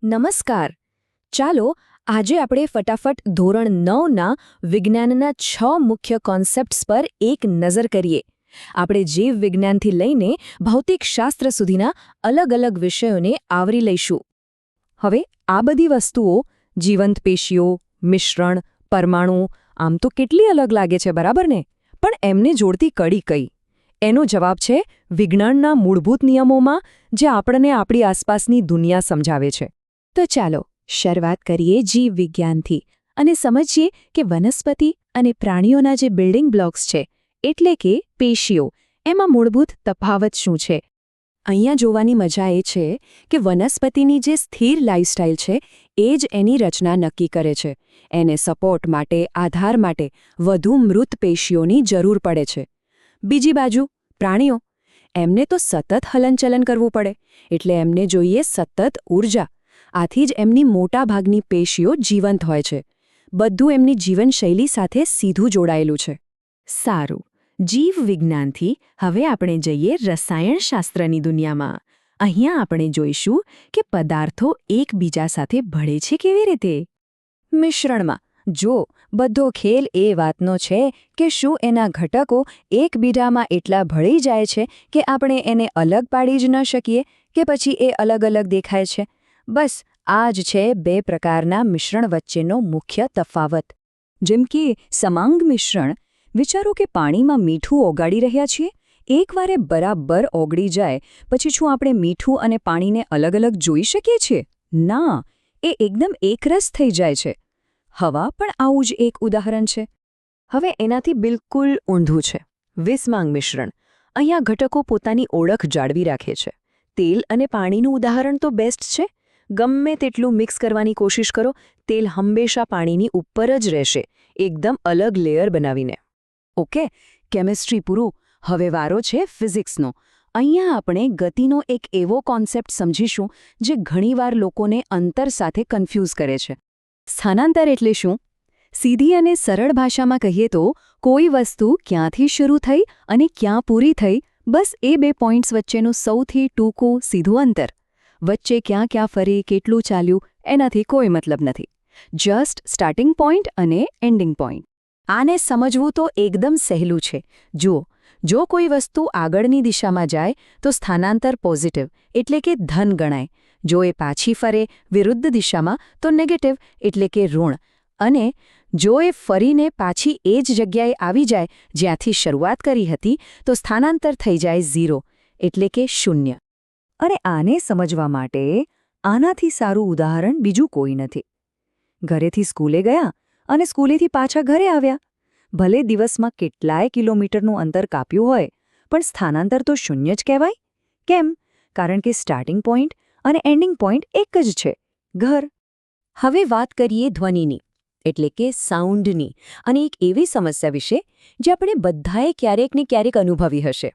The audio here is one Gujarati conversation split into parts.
નમસ્કાર. ચાલો આજે આપણે ફટાફટ ધોરણ 9ના વિજ્ઞાનના 6 મુખ્ય કોન્સેપ્ટ્સ પર એક નજર કરીએ. આપણે જીવ વિજ્ઞાનથી લઈને ભૌતિકશાસ્ત્ર સુધીના અલગ અલગ વિષયોને આવરી લઈશું. હવે આ બધી વસ્તુઓ જીવંત પેશીઓ, મિશ્રણ, પરમાણુ આમ તો કેટલી અલગ લાગે છે, બરાબર ને? પણ એમને જોડતી કડી કઈ? એનો જવાબ છે વિજ્ઞાનના મૂળભૂત નિયમોમાં, જે આપણને આપણી આસપાસની દુનિયા સમજાવે છે. તો ચાલો શરૂઆત કરીએ જીવ વિજ્ઞાનથી અને સમજીએ કે વનસ્પતિ અને પ્રાણીઓના જે બિલ્ડિંગ બ્લોક્સ છે, એટલે કે પેશીઓ, એમાં મૂળભૂત તફાવત શું છે. અહીંયા જોવાની મજા એ છે કે વનસ્પતિની જે સ્થિર લાઇફસ્ટાઇલ છે એ જ એની રચના નક્કી કરે છે. એને સપોર્ટ માટે, આધાર માટે વધુ મૃત પેશીઓની જરૂર પડે છે. બીજી બાજુ પ્રાણીઓ, એમને તો સતત હલનચલન કરવું પડે, એટલે એમને જોઈએ સતત ઊર્જા. આથી જ એમની મોટાભાગની પેશીઓ જીવંત હોય છે. બધું એમની જીવનશૈલી સાથે સીધું જોડાયેલું છે. સારું, જીવ વિજ્ઞાનથી હવે આપણે જઈએ રસાયણશાસ્ત્રની દુનિયામાં. અહીંયા આપણે જોઈશું કે પદાર્થો એકબીજા સાથે ભળે છે કેવી રીતે. મિશ્રણમાં જો બધો ખેલ એ વાતનો છે કે શું એના ઘટકો એકબીજામાં એટલા ભળી જાય છે કે આપણે એને અલગ પાડી જ ન શકીએ, કે પછી એ અલગ અલગ દેખાય છે. બસ આ જ છે બે પ્રકારના મિશ્રણ વચ્ચેનો મુખ્ય તફાવત. જેમ કે સમાંગ મિશ્રણ, વિચારો કે પાણીમાં મીઠું ઓગાળી રહ્યા છીએ. એકવારે બરાબર ઓગળી જાય પછી શું આપણે મીઠું અને પાણીને અલગ અલગ જોઈ શકીએ છીએ? ના, એ એકદમ એકરસ થઈ જાય છે. હવા પણ આવું જ એક ઉદાહરણ છે. હવે એનાથી બિલકુલ ઊંધું છે વિસમાંગ મિશ્રણ. અહીંયા ઘટકો પોતાની ઓળખ જાળવી રાખે છે. તેલ અને પાણીનું ઉદાહરણ તો બેસ્ટ છે. ગમે તેટલું મિક્સ કરવાની કોશિશ કરો, તેલ હંમેશા પાણીની ઉપર જ રહેશે, એકદમ અલગ લેયર બનાવીને. ઓકે, કેમિસ્ટ્રી પૂરું. હવે વારો છે ફિઝિક્સનો. અહીંયા આપણે ગતિનો એક એવો કોન્સેપ્ટ સમજીશું જે ઘણીવાર લોકોને અંતર સાથે કન્ફ્યુઝ કરે છે. સ્થાનાંતર એટલે શું? સીધી અને સરળ ભાષામાં કહીએ તો કોઈ વસ્તુ ક્યાંથી શરૂ થઈ અને ક્યાં પૂરી થઈ, બસ એ બે પોઈન્ટ્સ વચ્ચેનું સૌથી ટૂંકું સીધું અંતર. વચ્ચે ક્યાં ક્યાં ફરી, કેટલું ચાલ્યું, એનાથી કોઈ મતલબ નથી. જસ્ટ સ્ટાર્ટિંગ પોઈન્ટ અને એન્ડિંગ પોઈન્ટ. આને સમજવું તો એકદમ સહેલું છે. જુઓ, જો કોઈ વસ્તુ આગળની દિશામાં જાય તો સ્થાનાંતર પોઝિટિવ એટલે કે ધન ગણાય. જો એ પાછી ફરે વિરુદ્ધ દિશામાં તો નેગેટિવ એટલે કે ઋણ. અને જો એ ફરીને પાછી એ જ જગ્યાએ આવી જાય જ્યાંથી શરૂઆત કરી હતી તો સ્થાનાંતર થઈ જાય 0 એટલે કે 0. અને આને સમજવા માટે આનાથી સારું ઉદાહરણ બીજું કોઈ નથી. ઘરેથી સ્કૂલે ગયા અને સ્કૂલેથી પાછા ઘરે આવ્યા. ભલે દિવસમાં કેટલાય કિલોમીટરનું અંતર કાપ્યું હોય, પણ સ્થાનાંતર તો 0 જ કહેવાય. કેમ? કારણ કે સ્ટાર્ટિંગ પોઈન્ટ અને એન્ડિંગ પોઈન્ટ એક જ છે, ઘર. હવે વાત કરીએ ધ્વનિની, એટલે કે સાઉન્ડની, અને એક એવી સમસ્યા વિશે જે આપણે બધાએ ક્યારેક ને ક્યારેક અનુભવી હશે.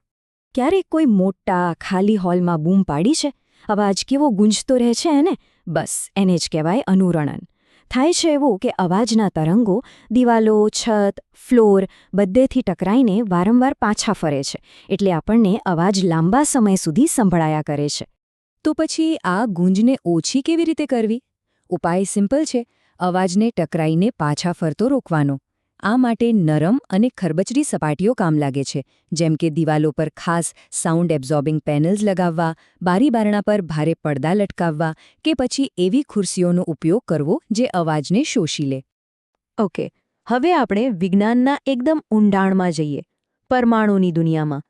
ક્યારેક કોઈ મોટા ખાલી હોલમાં બૂમ પાડી છે, અવાજ કેવો ગુંજતો રહે છે એને, બસ એને જ કહેવાય અનુરણન. થાય છે એવું કે અવાજના તરંગો દિવાલો, છત, ફ્લોર બધેથી ટકરાઈને વારંવાર પાછા ફરે છે, એટલે આપણને અવાજ લાંબા સમય સુધી સંભળાયા કરે છે. તો પછી આ ગુંજને ઓછી કેવી રીતે કરવી? ઉપાય સિમ્પલ છે, અવાજને ટકરાઈને પાછા ફરતો રોકવાનો. આ માટે નરમ અને ખરબચડી સપાટીઓ કામ લાગે છે, જેમ કે દિવાલો પર ખાસ સાઉન્ડ એબ્ઝોર્બિંગ પેનલ્સ લગાવવા, બારી-બારણા પર ભારે પડદા લટકાવવા, કે પછી એવી ખુરશીઓનો ઉપયોગ કરવો જે અવાજને શોષી લે. ઓકે, હવે આપણે વિજ્ઞાનના એકદમ ઊંડાણમાં જઈએ, પરમાણુની દુનિયામાં,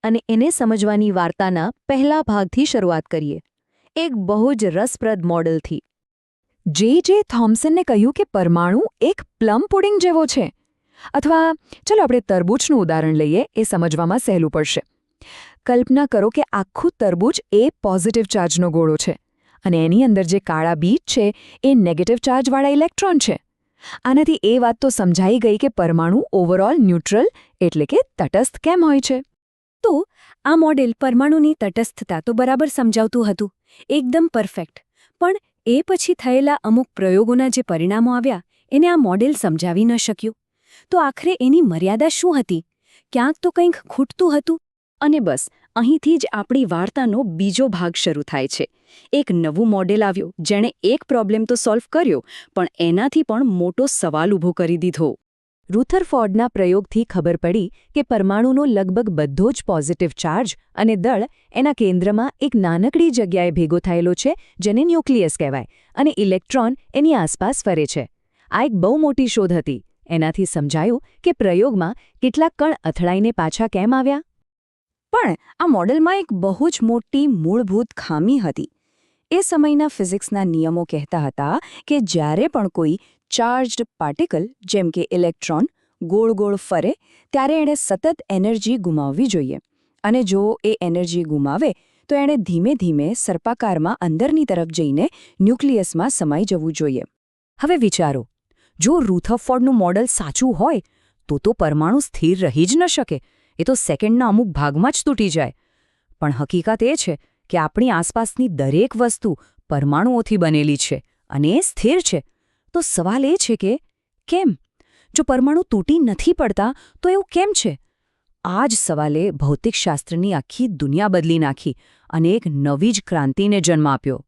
અને એને સમજવાની વાર્તાના પહેલા ભાગથી શરૂઆત કરીએ, એક બહુ જ રસપ્રદ મોડલથી. જે થોમ્સને કહ્યું કે પરમાણુ એક પ્લમ પુડિંગ જેવો છે. અથવા ચલો આપણે તરબૂચનું ઉદાહરણ લઈએ, એ સમજવામાં સહેલું પડશે. કલ્પના કરો કે આખું તરબૂચ એ પોઝિટિવ ચાર્જનો ગોળો છે અને એની અંદર જે કાળા બીજ છે એ નેગેટિવ ચાર્જવાળા ઇલેક્ટ્રોન છે. આનાથી એ વાત તો સમજાઈ ગઈ કે પરમાણુ ઓવરઓલ ન્યુટ્રલ એટલે કે તટસ્થ કેમ હોય છે. તો આ મોડેલ પરમાણુની તટસ્થતા તો બરાબર સમજાવતું હતું, એકદમ પરફેક્ટ. પણ એ પછી થયેલા અમુક પ્રયોગોના જે પરિણામો આવ્યા એને આ મોડેલ સમજાવી ન શક્યું. તો આખરે એની મર્યાદા શું હતી? ક્યાંક તો કંઈક ખૂટતું હતું. અને બસ અહીંથી જ આપણી વાર્તાનો બીજો ભાગ શરૂ થાય છે. એક નવું મોડેલ આવ્યું જેણે એક પ્રોબ્લેમ તો સોલ્વ કર્યો, પણ એનાથી પણ મોટો સવાલ ઊભો કરી દીધો. રુથરફોર્ડના પ્રયોગથી ખબર પડી કે પરમાણુનો લગભગ બધો જ પોઝિટિવ ચાર્જ અને દળ એના કેન્દ્રમાં એક નાનકડી જગ્યાએ ભેગો થયેલો છે, જેને ન્યુક્લિયસ કહેવાય, અને ઇલેક્ટ્રોન એની આસપાસ ફરે છે. આ એક બહુ મોટી શોધ હતી. એનાથી સમજાયું કે પ્રયોગમાં કેટલાક કણ અથડાઈને પાછા કેમ આવ્યા. પણ આ મોડેલમાં એક બહુ જ મોટી મૂળભૂત ખામી હતી. એ સમયના ફિઝિક્સના નિયમો કહેતા હતા કે જ્યારે પણ કોઈ ચાર્જ્ડ પાર્ટિકલ જેમ કે ઇલેક્ટ્રોન ગોળ ગોળ ફરે ત્યારે એણે સતત એનર્જી ગુમાવવી જોઈએ, અને જો એ એનર્જી ગુમાવે તો એણે ધીમે ધીમે સર્પાકારમાં અંદરની તરફ જઈને ન્યુક્લિયસમાં સમાઈ જવું જોઈએ. હવે વિચારો, જો રુથરફોર્ડનું મોડેલ સાચું હોય તો પરમાણુ સ્થિર રહી જ ન શકે. એ તો સેકન્ડના અમુક ભાગમાં જ તૂટી જાય. પણ હકીકત એ છે કે આપણી આસપાસની દરેક વસ્તુ પરમાણુઓથી બનેલી છે અને એ સ્થિર છે. તો સવાલ એ છે કે કેમ? જો પરમાણુ તૂટી નથી પડતા તો એવું કેમ છે? આ જ સવાલે ભૌતિકશાસ્ત્રની આખી દુનિયા બદલી નાખી અને એક નવી જ ક્રાંતિને જન્મ આપ્યો.